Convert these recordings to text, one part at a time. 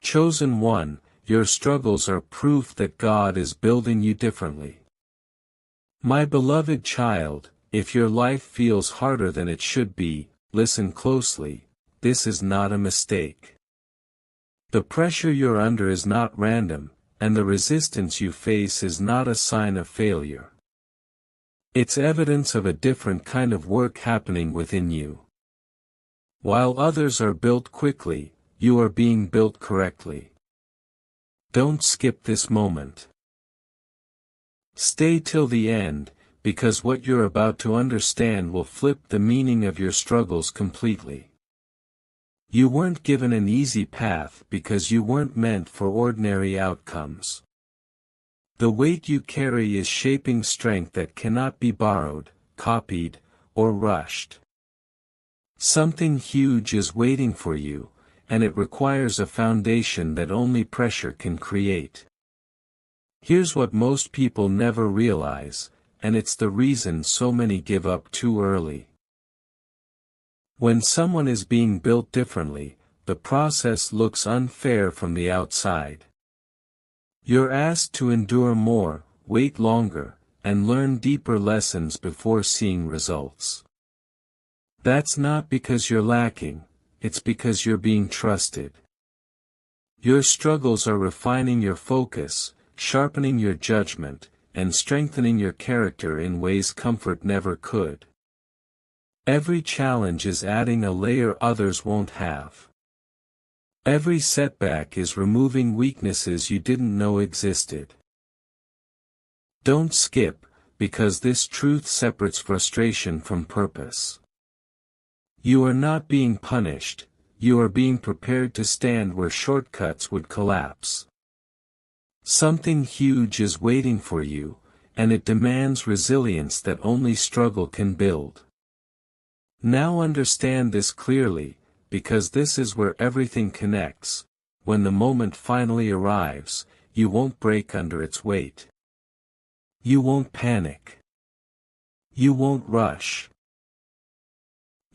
Chosen one, your struggles are proof that God is building you differently. My beloved child, if your life feels harder than it should be, listen closely, this is not a mistake. The pressure you're under is not random, and the resistance you face is not a sign of failure. It's evidence of a different kind of work happening within you. While others are built quickly, you are being built correctly. Don't skip this moment. Stay till the end, because what you're about to understand will flip the meaning of your struggles completely. You weren't given an easy path because you weren't meant for ordinary outcomes. The weight you carry is shaping strength that cannot be borrowed, copied, or rushed. Something huge is waiting for you, and it requires a foundation that only pressure can create. Here's what most people never realize, and it's the reason so many give up too early. When someone is being built differently, the process looks unfair from the outside. You're asked to endure more, wait longer, and learn deeper lessons before seeing results. That's not because you're lacking, it's because you're being trusted. Your struggles are refining your focus, sharpening your judgment, and strengthening your character in ways comfort never could. Every challenge is adding a layer others won't have. Every setback is removing weaknesses you didn't know existed. Don't skip, because this truth separates frustration from purpose. You are not being punished, you are being prepared to stand where shortcuts would collapse. Something huge is waiting for you, and it demands resilience that only struggle can build. Now understand this clearly, because this is where everything connects. When the moment finally arrives, you won't break under its weight. You won't panic. You won't rush.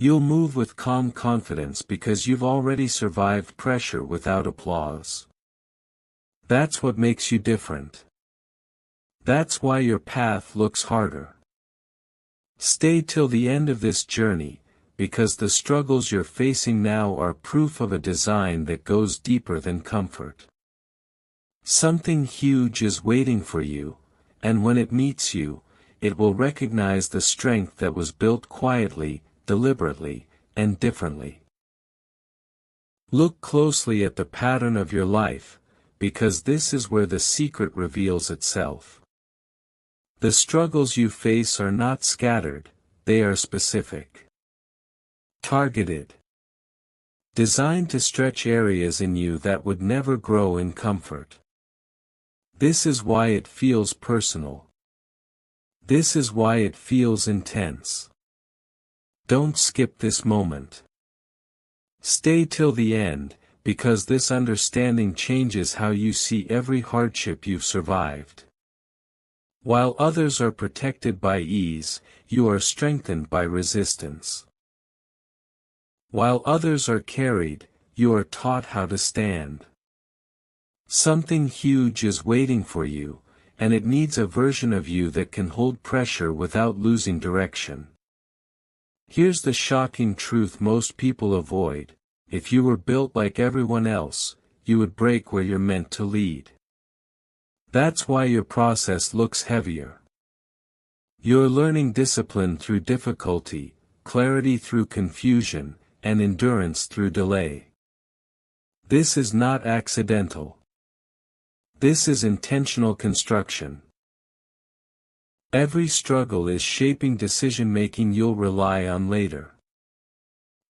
You'll move with calm confidence because you've already survived pressure without applause. That's what makes you different. That's why your path looks harder. Stay till the end of this journey, because the struggles you're facing now are proof of a design that goes deeper than comfort. Something huge is waiting for you, and when it meets you, it will recognize the strength that was built quietly, deliberately, and differently. Look closely at the pattern of your life, because this is where the secret reveals itself. The struggles you face are not scattered, they are specific. Targeted. Designed to stretch areas in you that would never grow in comfort. This is why it feels personal. This is why it feels intense. Don't skip this moment. Stay till the end, because this understanding changes how you see every hardship you've survived. While others are protected by ease, you are strengthened by resistance. While others are carried, you are taught how to stand. Something huge is waiting for you, and it needs a version of you that can hold pressure without losing direction. Here's the shocking truth most people avoid: if you were built like everyone else, you would break where you're meant to lead. That's why your process looks heavier. You're learning discipline through difficulty, clarity through confusion, and endurance through delay. This is not accidental. This is intentional construction. Every struggle is shaping decision-making you'll rely on later.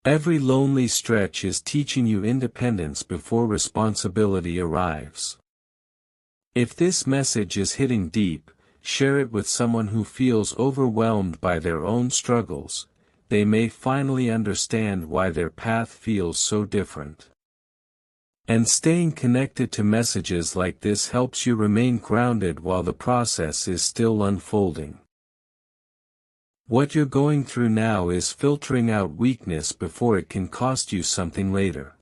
Every lonely stretch is teaching you independence before responsibility arrives. If this message is hitting deep, share it with someone who feels overwhelmed by their own struggles. They may finally understand why their path feels so different. And staying connected to messages like this helps you remain grounded while the process is still unfolding. What you're going through now is filtering out weakness before it can cost you something later.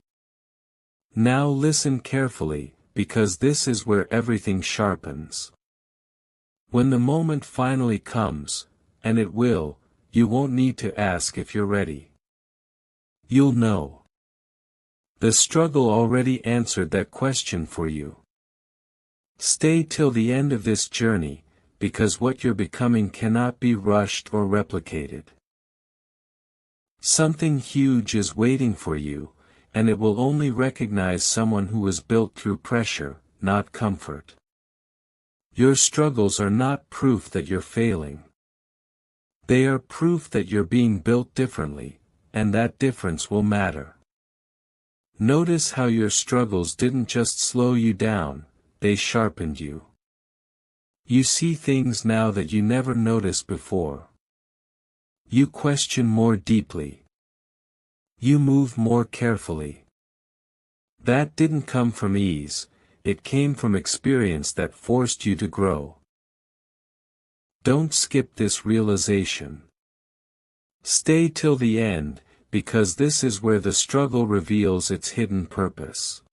Now listen carefully, because this is where everything sharpens. When the moment finally comes, and it will, you won't need to ask if you're ready. You'll know. The struggle already answered that question for you. Stay till the end of this journey, because what you're becoming cannot be rushed or replicated. Something huge is waiting for you, and it will only recognize someone who was built through pressure, not comfort. Your struggles are not proof that you're failing. They are proof that you're being built differently, and that difference will matter. Notice how your struggles didn't just slow you down, they sharpened you. You see things now that you never noticed before. You question more deeply. You move more carefully. That didn't come from ease, it came from experience that forced you to grow. Don't skip this realization. Stay till the end, because this is where the struggle reveals its hidden purpose.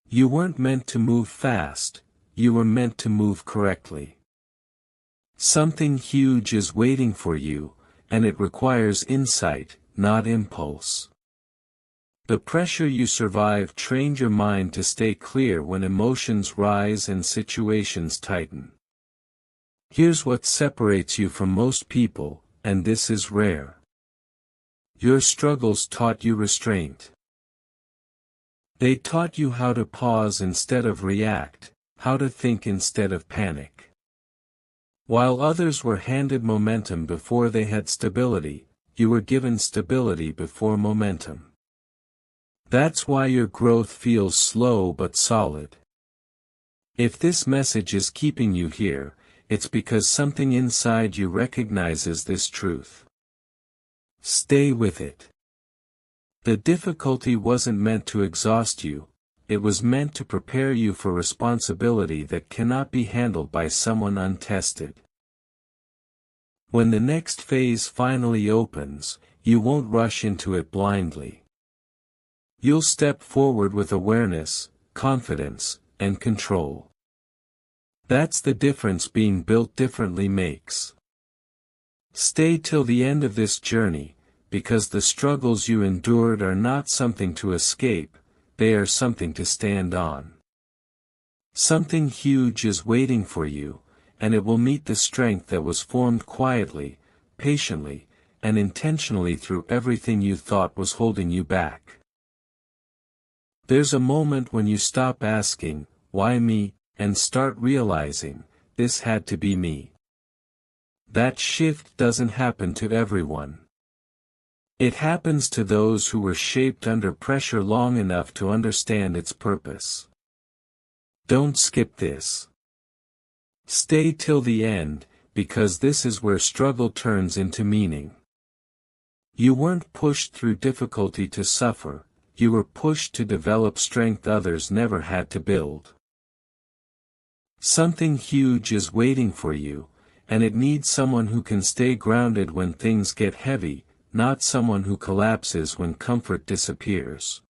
You weren't meant to move fast, you were meant to move correctly. Something huge is waiting for you, and it requires insight, not impulse. The pressure you survive trained your mind to stay clear when emotions rise and situations tighten. Here's what separates you from most people, and this is rare. Your struggles taught you restraint. They taught you how to pause instead of react, how to think instead of panic. While others were handed momentum before they had stability, you were given stability before momentum. That's why your growth feels slow but solid. If this message is keeping you here, it's because something inside you recognizes this truth. Stay with it. The difficulty wasn't meant to exhaust you, it was meant to prepare you for responsibility that cannot be handled by someone untested. When the next phase finally opens, you won't rush into it blindly. You'll step forward with awareness, confidence, and control. That's the difference being built differently makes. Stay till the end of this journey, because the struggles you endured are not something to escape, they are something to stand on. Something huge is waiting for you, and it will meet the strength that was formed quietly, patiently, and intentionally through everything you thought was holding you back. There's a moment when you stop asking, "Why me?" and start realizing, "This had to be me." That shift doesn't happen to everyone. It happens to those who were shaped under pressure long enough to understand its purpose. Don't skip this. Stay till the end, because this is where struggle turns into meaning. You weren't pushed through difficulty to suffer, you were pushed to develop strength others never had to build. Something huge is waiting for you, and it needs someone who can stay grounded when things get heavy, not someone who collapses when comfort disappears.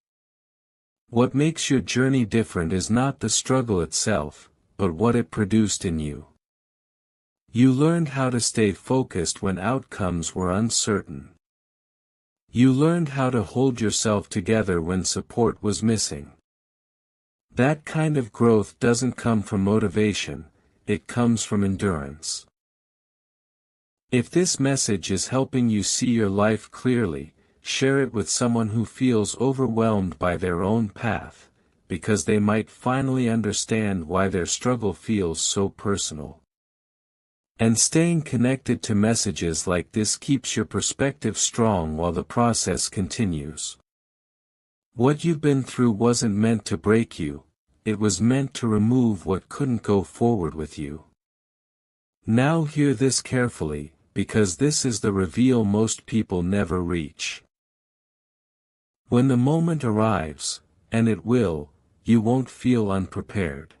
What makes your journey different is not the struggle itself, but what it produced in you. You learned how to stay focused when outcomes were uncertain. You learned how to hold yourself together when support was missing. That kind of growth doesn't come from motivation, it comes from endurance. If this message is helping you see your life clearly, share it with someone who feels overwhelmed by their own path, because they might finally understand why their struggle feels so personal. And staying connected to messages like this keeps your perspective strong while the process continues. What you've been through wasn't meant to break you, it was meant to remove what couldn't go forward with you. Now hear this carefully, because this is the reveal most people never reach. When the moment arrives, and it will, you won't feel unprepared.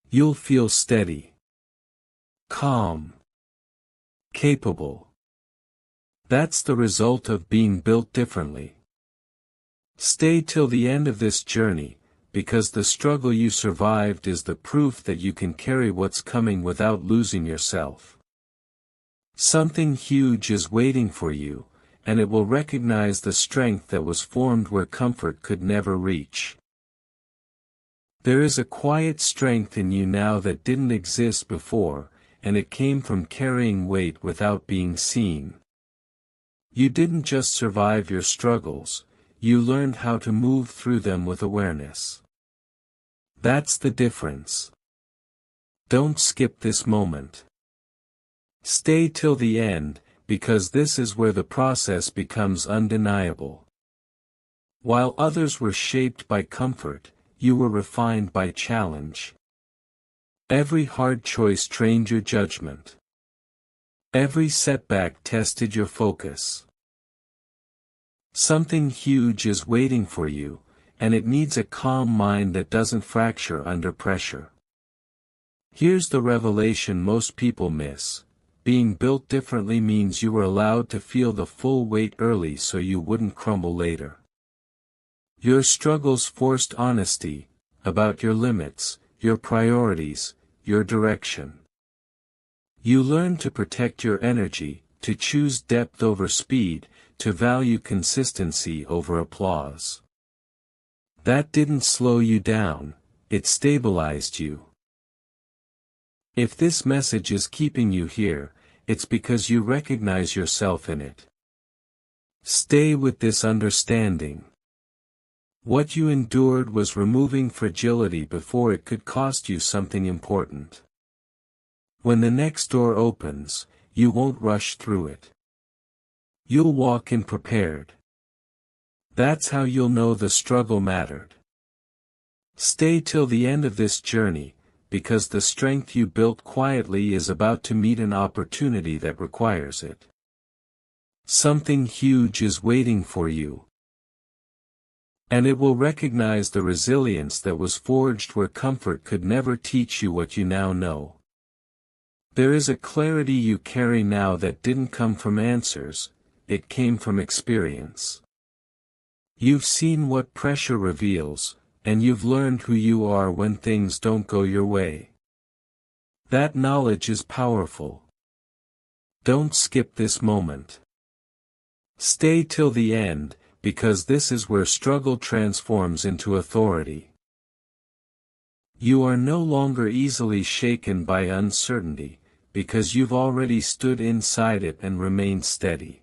You'll feel steady, calm, capable. That's the result of being built differently. Stay till the end of this journey, because the struggle you survived is the proof that you can carry what's coming without losing yourself. Something huge is waiting for you, and it will recognize the strength that was formed where comfort could never reach. There is a quiet strength in you now that didn't exist before, and it came from carrying weight without being seen. You didn't just survive your struggles, you learned how to move through them with awareness. That's the difference. Don't skip this moment. Stay till the end, because this is where the process becomes undeniable. While others were shaped by comfort, you were refined by challenge. Every hard choice trained your judgment. Every setback tested your focus. Something huge is waiting for you, and it needs a calm mind that doesn't fracture under pressure. Here's the revelation most people miss. Being built differently means you were allowed to feel the full weight early so you wouldn't crumble later. Your struggles forced honesty about your limits, your priorities, your direction. You learned to protect your energy, to choose depth over speed, to value consistency over applause. That didn't slow you down, it stabilized you. If this message is keeping you here, it's because you recognize yourself in it. Stay with this understanding. What you endured was removing fragility before it could cost you something important. When the next door opens, you won't rush through it. You'll walk in prepared. That's how you'll know the struggle mattered. Stay till the end of this journey, because the strength you built quietly is about to meet an opportunity that requires it. Something huge is waiting for you. And it will recognize the resilience that was forged where comfort could never teach you what you now know. There is a clarity you carry now that didn't come from answers, it came from experience. You've seen what pressure reveals, and you've learned who you are when things don't go your way. That knowledge is powerful. Don't skip this moment. Stay till the end, because this is where struggle transforms into authority. You are no longer easily shaken by uncertainty, because you've already stood inside it and remained steady.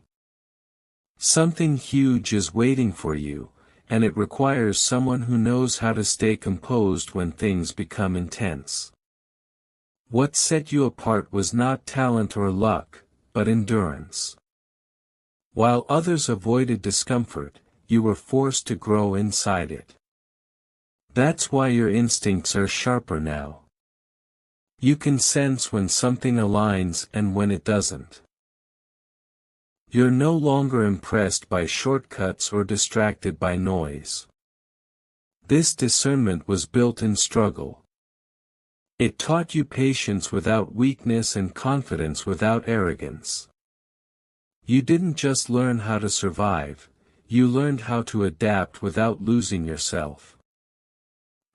Something huge is waiting for you, and it requires someone who knows how to stay composed when things become intense. What set you apart was not talent or luck, but endurance. While others avoided discomfort, you were forced to grow inside it. That's why your instincts are sharper now. You can sense when something aligns and when it doesn't. You're no longer impressed by shortcuts or distracted by noise. This discernment was built in struggle. It taught you patience without weakness and confidence without arrogance. You didn't just learn how to survive, you learned how to adapt without losing yourself.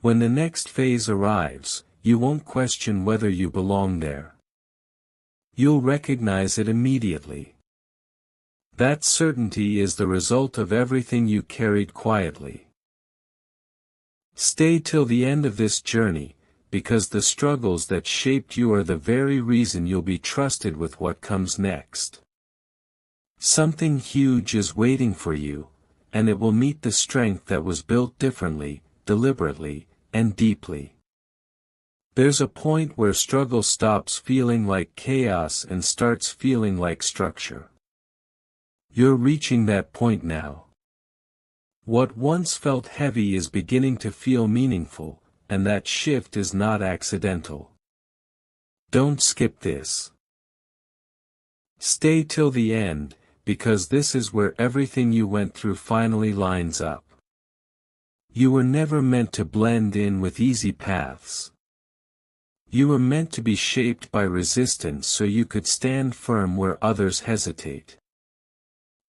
When the next phase arrives, you won't question whether you belong there. You'll recognize it immediately. That certainty is the result of everything you carried quietly. Stay till the end of this journey, because the struggles that shaped you are the very reason you'll be trusted with what comes next. Something huge is waiting for you, and it will meet the strength that was built differently, deliberately, and deeply. There's a point where struggle stops feeling like chaos and starts feeling like structure. You're reaching that point now. What once felt heavy is beginning to feel meaningful, and that shift is not accidental. Don't skip this. Stay till the end, because this is where everything you went through finally lines up. You were never meant to blend in with easy paths. You were meant to be shaped by resistance so you could stand firm where others hesitate.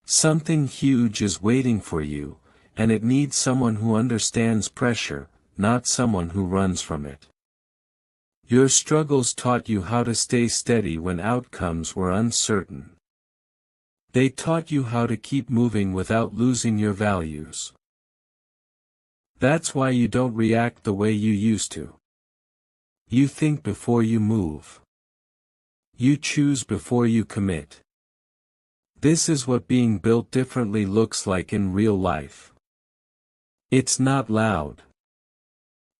Something huge is waiting for you, and it needs someone who understands pressure, not someone who runs from it. Your struggles taught you how to stay steady when outcomes were uncertain. They taught you how to keep moving without losing your values. That's why you don't react the way you used to. You think before you move. You choose before you commit. This is what being built differently looks like in real life. It's not loud.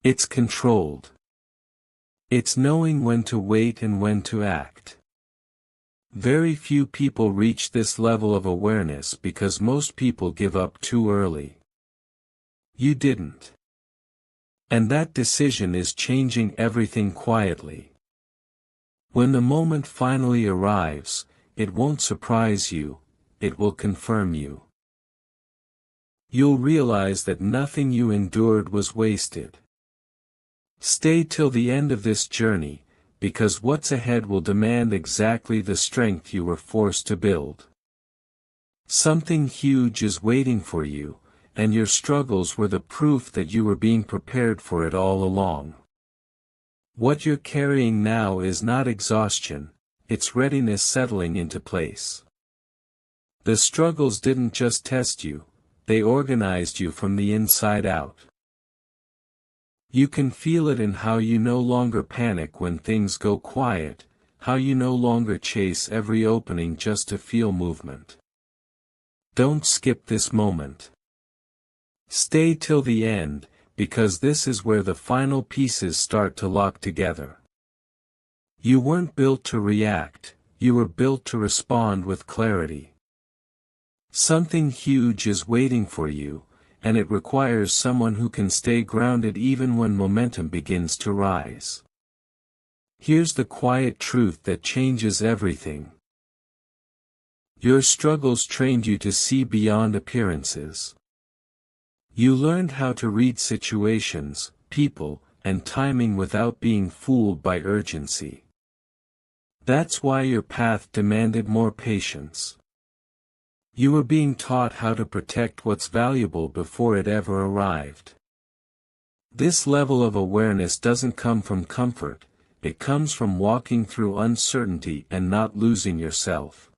It's controlled. It's knowing when to wait and when to act. Very few people reach this level of awareness because most people give up too early. You didn't. And that decision is changing everything quietly. When the moment finally arrives, it won't surprise you, it will confirm you. You'll realize that nothing you endured was wasted. Stay till the end of this journey, because what's ahead will demand exactly the strength you were forced to build. Something huge is waiting for you, and your struggles were the proof that you were being prepared for it all along. What you're carrying now is not exhaustion, it's readiness settling into place. The struggles didn't just test you, they organized you from the inside out. You can feel it in how you no longer panic when things go quiet, how you no longer chase every opening just to feel movement. Don't skip this moment. Stay till the end, because this is where the final pieces start to lock together. You weren't built to react, you were built to respond with clarity. Something huge is waiting for you, and it requires someone who can stay grounded even when momentum begins to rise. Here's the quiet truth that changes everything. Your struggles trained you to see beyond appearances. You learned how to read situations, people, and timing without being fooled by urgency. That's why your path demanded more patience. You were being taught how to protect what's valuable before it ever arrived. This level of awareness doesn't come from comfort, it comes from walking through uncertainty and not losing yourself.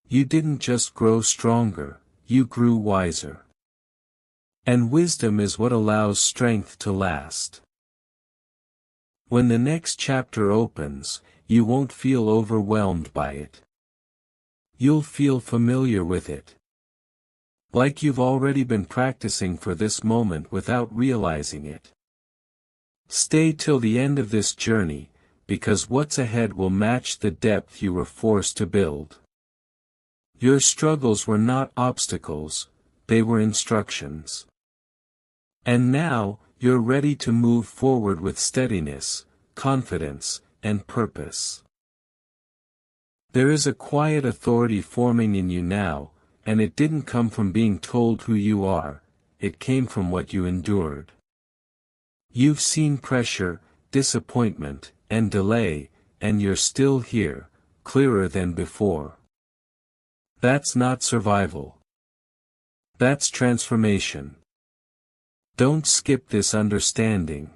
You didn't just grow stronger, you grew wiser. And wisdom is what allows strength to last. When the next chapter opens, you won't feel overwhelmed by it. You'll feel familiar with it. Like you've already been practicing for this moment without realizing it. Stay till the end of this journey, because what's ahead will match the depth you were forced to build. Your struggles were not obstacles, they were instructions. And now, you're ready to move forward with steadiness, confidence, and purpose. There is a quiet authority forming in you now, and it didn't come from being told who you are, it came from what you endured. You've seen pressure, disappointment, and delay, and you're still here, clearer than before. That's not survival. That's transformation. Don't skip this understanding.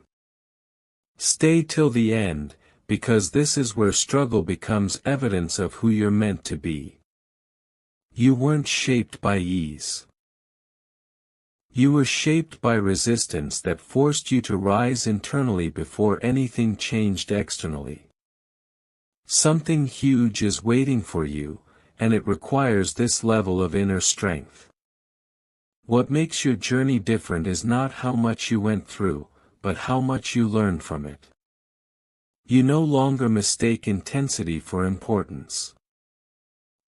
Stay till the end, because this is where struggle becomes evidence of who you're meant to be. You weren't shaped by ease. You were shaped by resistance that forced you to rise internally before anything changed externally. Something huge is waiting for you, and it requires this level of inner strength. What makes your journey different is not how much you went through, but how much you learned from it. You no longer mistake intensity for importance.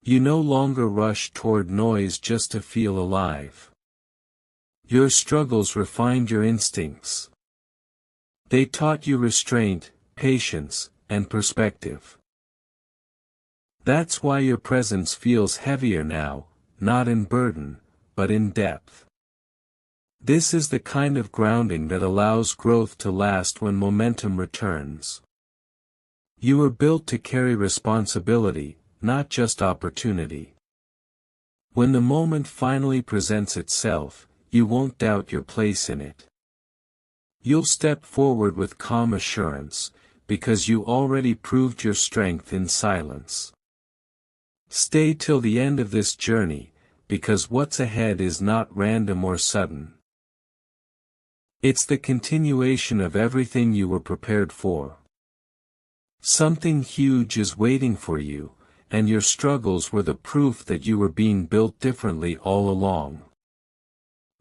You no longer rush toward noise just to feel alive. Your struggles refined your instincts. They taught you restraint, patience, and perspective. That's why your presence feels heavier now, not in burden, but in depth. This is the kind of grounding that allows growth to last when momentum returns. You were built to carry responsibility, not just opportunity. When the moment finally presents itself, you won't doubt your place in it. You'll step forward with calm assurance, because you already proved your strength in silence. Stay till the end of this journey, because what's ahead is not random or sudden. It's the continuation of everything you were prepared for. Something huge is waiting for you, and your struggles were the proof that you were being built differently all along.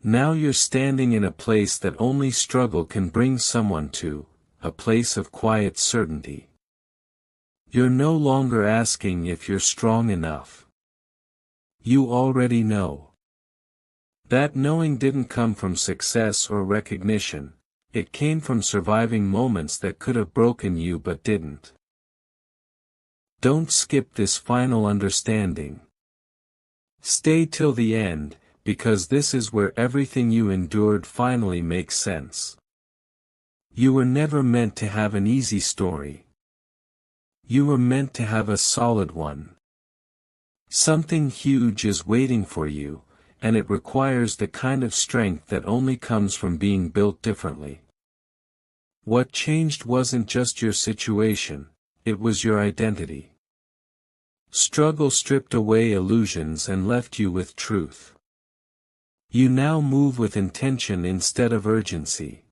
Now you're standing in a place that only struggle can bring someone to, a place of quiet certainty. You're no longer asking if you're strong enough. You already know. That knowing didn't come from success or recognition, it came from surviving moments that could have broken you but didn't. Don't skip this final understanding. Stay till the end, because this is where everything you endured finally makes sense. You were never meant to have an easy story. You were meant to have a solid one. Something huge is waiting for you, and it requires the kind of strength that only comes from being built differently. What changed wasn't just your situation, it was your identity. Struggle stripped away illusions and left you with truth. You now move with intention instead of urgency.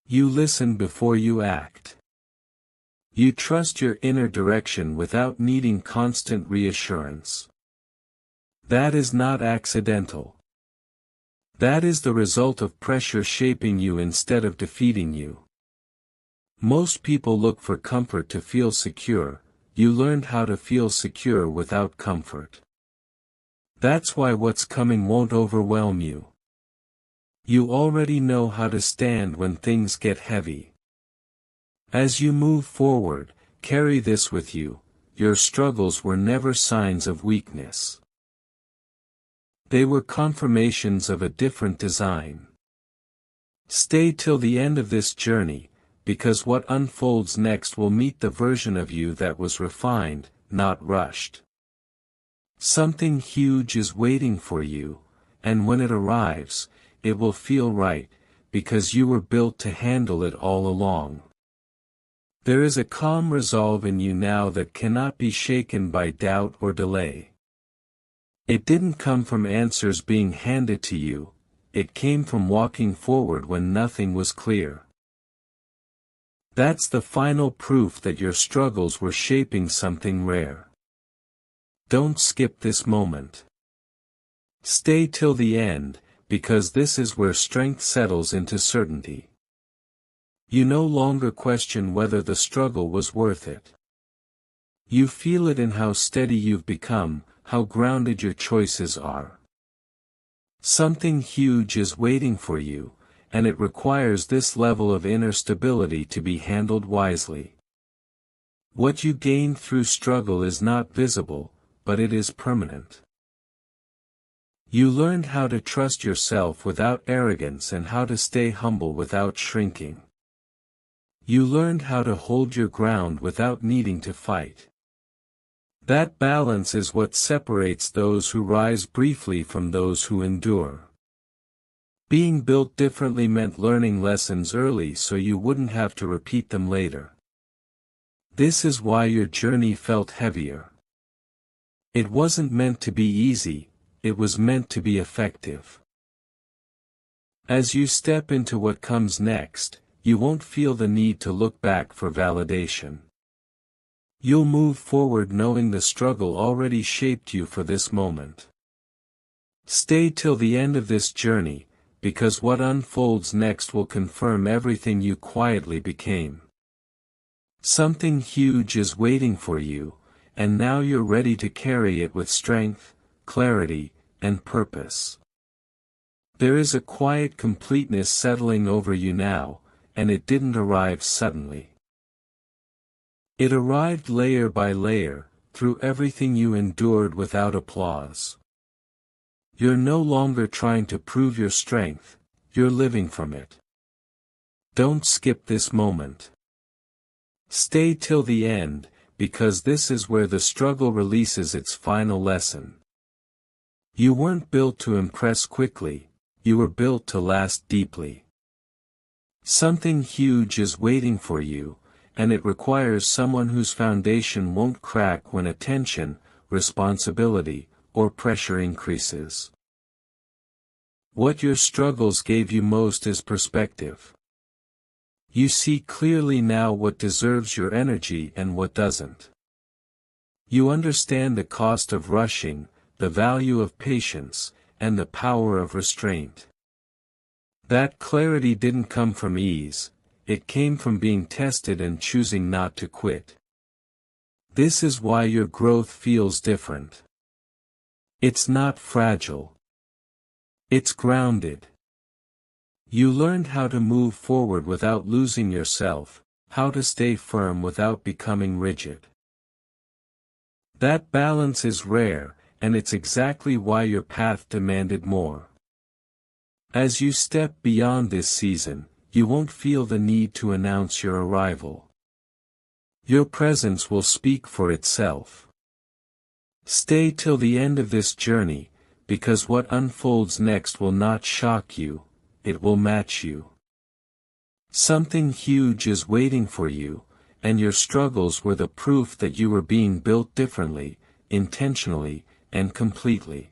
You listen before you act. You trust your inner direction without needing constant reassurance. That is not accidental. That is the result of pressure shaping you instead of defeating you. Most people look for comfort to feel secure. You learned how to feel secure without comfort. That's why what's coming won't overwhelm you. You already know how to stand when things get heavy. As you move forward, carry this with you: your struggles were never signs of weakness. They were confirmations of a different design. Stay till the end of this journey, because what unfolds next will meet the version of you that was refined, not rushed. Something huge is waiting for you, and when it arrives, it will feel right, because you were built to handle it all along. There is a calm resolve in you now that cannot be shaken by doubt or delay. It didn't come from answers being handed to you, it came from walking forward when nothing was clear. That's the final proof that your struggles were shaping something rare. Don't skip this moment. Stay till the end, because this is where strength settles into certainty. You no longer question whether the struggle was worth it. You feel it in how steady you've become, how grounded your choices are. Something huge is waiting for you, and it requires this level of inner stability to be handled wisely. What you gained through struggle is not visible, but it is permanent. You learned how to trust yourself without arrogance and how to stay humble without shrinking. You learned how to hold your ground without needing to fight. That balance is what separates those who rise briefly from those who endure. Being built differently meant learning lessons early so you wouldn't have to repeat them later. This is why your journey felt heavier. It wasn't meant to be easy, it was meant to be effective. As you step into what comes next, you won't feel the need to look back for validation. You'll move forward knowing the struggle already shaped you for this moment. Stay till the end of this journey, because what unfolds next will confirm everything you quietly became. Something huge is waiting for you, and now you're ready to carry it with strength, clarity, and purpose. There is a quiet completeness settling over you now, and it didn't arrive suddenly. It arrived layer by layer, through everything you endured without applause. You're no longer trying to prove your strength, you're living from it. Don't skip this moment. Stay till the end, because this is where the struggle releases its final lesson. You weren't built to impress quickly, you were built to last deeply. Something huge is waiting for you, and it requires someone whose foundation won't crack when attention, responsibility, or pressure increases. What your struggles gave you most is perspective. You see clearly now what deserves your energy and what doesn't. You understand the cost of rushing, the value of patience, and the power of restraint. That clarity didn't come from ease, it came from being tested and choosing not to quit. This is why your growth feels different. It's not fragile. It's grounded. You learned how to move forward without losing yourself, how to stay firm without becoming rigid. That balance is rare, and it's exactly why your path demanded more. As you step beyond this season, you won't feel the need to announce your arrival. Your presence will speak for itself. Stay till the end of this journey, because what unfolds next will not shock you, it will match you. Something huge is waiting for you, and your struggles were the proof that you were being built differently, intentionally, and completely.